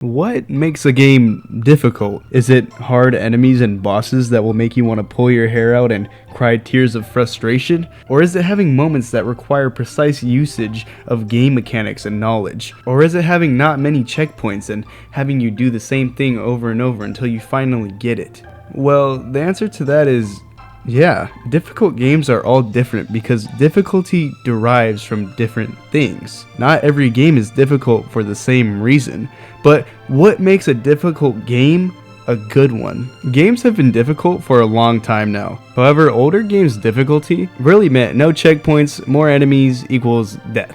What makes a game difficult? Is it hard enemies and bosses that will make you want to pull your hair out and cry tears of frustration? Or is it having moments that require precise usage of game mechanics and knowledge? Or is it having not many checkpoints and having you do the same thing over and over until you finally get it? Well, the answer to that is yeah, difficult games are all different because difficulty derives from different things. Not every game is difficult for the same reason, but what makes a difficult game a good one? Games have been difficult for a long time now. However, older games' difficulty really meant no checkpoints, more enemies equals death.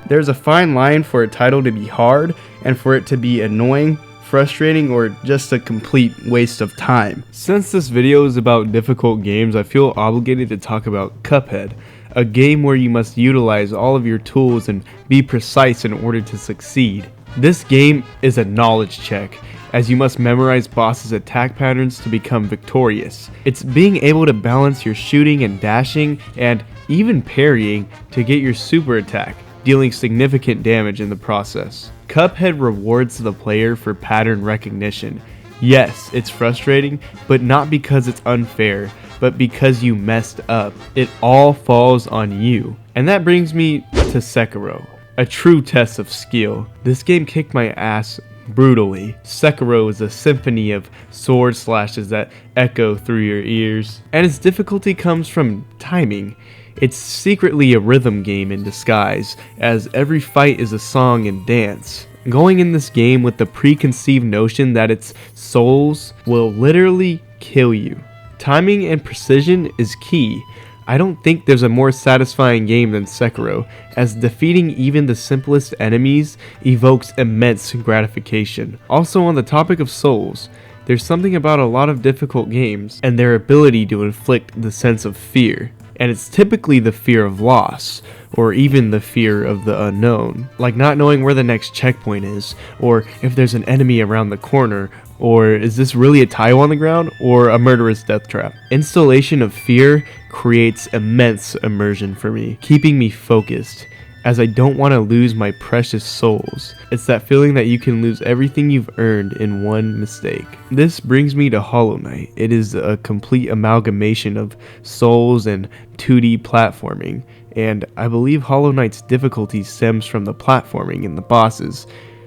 There's a fine line for a title to be hard and for it to be annoying, frustrating, or just a complete waste of time. Since this video is about difficult games, I feel obligated to talk about Cuphead, a game where you must utilize all of your tools and be precise in order to succeed. This game is a knowledge check, as you must memorize bosses' attack patterns to become victorious. It's being able to balance your shooting and dashing and even parrying to get your super attack, dealing significant damage in the process. Cuphead rewards the player for pattern recognition. Yes, it's frustrating, but not because it's unfair, but because you messed up. It all falls on you. And that brings me to Sekiro, a true test of skill. This game kicked my ass brutally. Sekiro is a symphony of sword slashes that echo through your ears, and its difficulty comes from timing. It's secretly a rhythm game in disguise, as every fight is a song and dance. Going in this game with the preconceived notion that its souls will literally kill you. Timing and precision is key. I don't think there's a more satisfying game than Sekiro, as defeating even the simplest enemies evokes immense gratification. Also, on the topic of souls, there's something about a lot of difficult games and their ability to inflict the sense of fear. And it's typically the fear of loss, or even the fear of the unknown, like not knowing where the next checkpoint is, or if there's an enemy around the corner, or is this really a tile on the ground, or a murderous death trap. Installation of fear creates immense immersion for me, keeping me focused, as I don't want to lose my precious souls. It's that feeling that you can lose everything you've earned in one mistake. This brings me to Hollow Knight. It is a complete amalgamation of souls and 2D platforming, and I believe Hollow Knight's difficulty stems from the platforming and the bosses.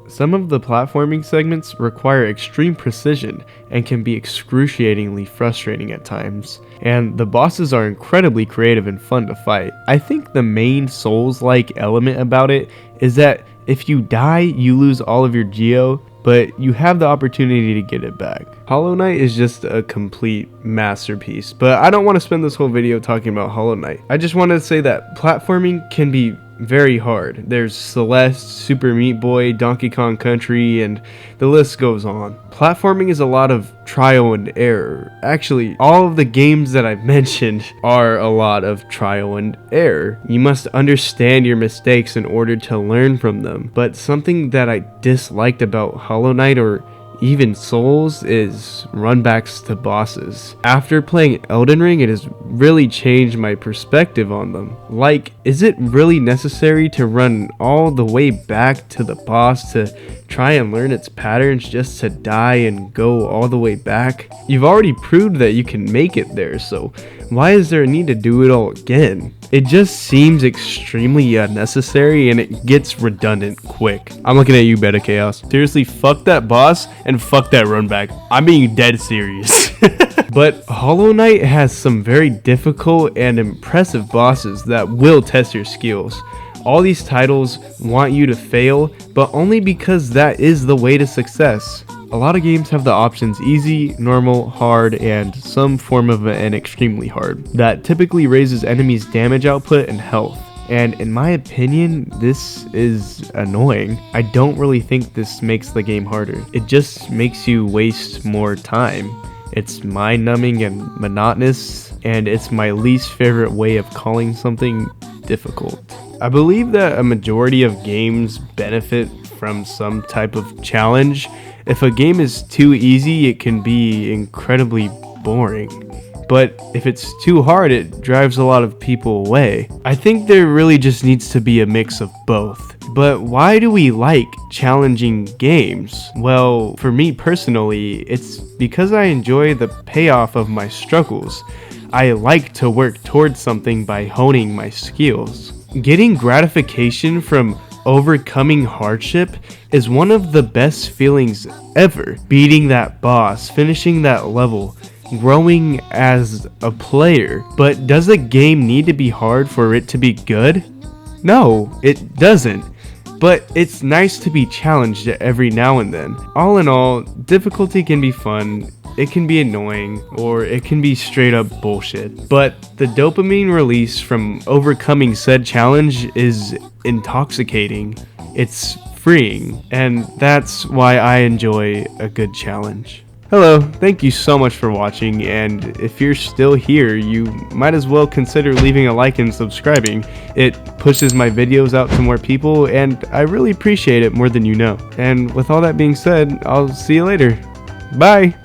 Some of the platforming segments require extreme precision and can be excruciatingly frustrating at times, and the bosses are incredibly creative and fun to fight. I think the main Souls-like element about it is that if you die, you lose all of your geo, but you have the opportunity to get it back. Hollow Knight is just a complete masterpiece, but I don't want to spend this whole video talking about Hollow Knight. I just want to say that platforming can be very hard. There's Celeste, Super Meat Boy, Donkey Kong Country, and the list goes on. Platforming is a lot of trial and error. Actually, all of the games that I've mentioned are a lot of trial and error. You must understand your mistakes in order to learn from them. But something that I disliked about Hollow Knight, or even Souls, is runbacks to bosses. After playing Elden Ring, it has really changed my perspective on them. Like, is it really necessary to run all the way back to the boss to try and learn its patterns just to die and go all the way back? You've already proved that you can make it there, so why is there a need to do it all again? It just seems extremely unnecessary, and it gets redundant quick. I'm looking at you, Beta Chaos. Seriously, fuck that boss and fuck that run back. I'm being dead serious. But Hollow Knight has some very difficult and impressive bosses that will test your skills. All these titles want you to fail, but only because that is the way to success. A lot of games have the options easy, normal, hard, and some form of an extremely hard that typically raises enemies' damage output and health. And in my opinion, this is annoying. I don't really think this makes the game harder. It just makes you waste more time. It's mind-numbing and monotonous, and it's my least favorite way of calling something difficult. I believe that a majority of games benefit from some type of challenge. If a game is too easy, it can be incredibly boring. But if it's too hard, it drives a lot of people away. I think there really just needs to be a mix of both. But why do we like challenging games? Well, for me personally, it's because I enjoy the payoff of my struggles. I like to work towards something by honing my skills. Getting gratification from overcoming hardship is one of the best feelings ever. Beating that boss, finishing that level, growing as a player. But does a game need to be hard for it to be good? No, it doesn't. But it's nice to be challenged every now and then. All in all, difficulty can be fun, it can be annoying, or it can be straight up bullshit. But the dopamine release from overcoming said challenge is intoxicating. It's freeing, and that's why I enjoy a good challenge. Hello, thank you so much for watching, and if you're still here, you might as well consider leaving a like and subscribing. It pushes my videos out to more people, and I really appreciate it more than you know. And with all that being said, I'll see you later. Bye!